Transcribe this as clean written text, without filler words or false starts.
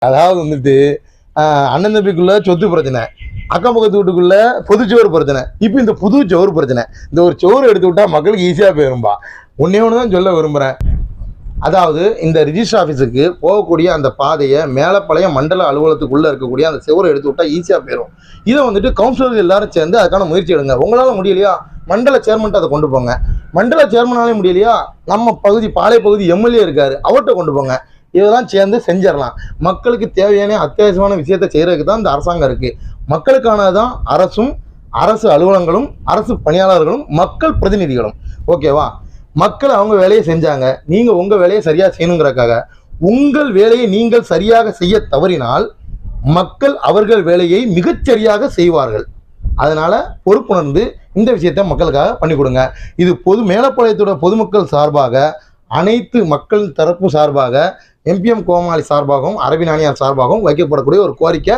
அதாவது வந்துட்டு அண்ணன் தம்பிக்குள்ள சொத்து பிரச்சனை, அக்கம் பக்கத்து வீட்டுக்குள்ள பொதுச்சுவர் பிரச்சனை, இப்போ இந்த புது சுவர் பிரச்சனை. இந்த ஒரு சுவர் எடுத்து விட்டா மக்களுக்கு ஈஸியாக போயிரும்பா. ஒன்னே ஒன்று தான் சொல்ல விரும்புகிறேன். அதாவது இந்த ரிஜிஸ்டர் ஆஃபீஸுக்கு போகக்கூடிய அந்த பாதையை மேலப்பாளையம் மண்டல அலுவலகத்துக்குள்ளே இருக்கக்கூடிய அந்த சுவரை எடுத்து விட்டா ஈஸியாக போயிடும். இதை வந்துட்டு கவுன்சிலர்கள் எல்லாரும் சேர்ந்து அதுக்கான முயற்சி எடுங்க. உங்களால் முடியலையா மண்டல சேர்மன்ட்டு அதை கொண்டு போங்க. மண்டல சேர்மனாலே முடியலையா நம்ம பகுதி பாளை பகுதி எம்எல்ஏ இருக்காரு, அவர்கிட்ட கொண்டு போங்க. இதெல்லாம் சேர்ந்து செஞ்சிடலாம். மக்களுக்கு தேவையான அத்தியாவசியமான விஷயத்தை செய்கிறதுக்கு தான் இந்த அரசாங்கம் இருக்குது. மக்களுக்கானதான் அரசும், அரசு அலுவலகங்களும், அரசு பணியாளர்களும், மக்கள் பிரதிநிதிகளும். ஓகேவா? மக்கள் அவங்க வேலையை செஞ்சாங்க, நீங்கள் உங்கள் வேலையை சரியாக செய்யணுங்கிறக்காக. உங்கள் வேலையை நீங்கள் சரியாக செய்ய தவறினால் மக்கள் அவர்கள் வேலையை மிகச்சரியாக செய்வார்கள். அதனால பொறுப்புணர்ந்து இந்த விஷயத்தை மக்களுக்காக பண்ணி கொடுங்க. இது மேலப்பாளையத்தோட பொதுமக்கள் சார்பாக, அனைத்து மக்கள் தரப்பு சார்பாக, எம்பிஎம் கோமாளி சார்பாகவும், அரபி நாணியார் சார்பாகவும் வைக்கப்படக்கூடிய ஒரு கோரிக்கை.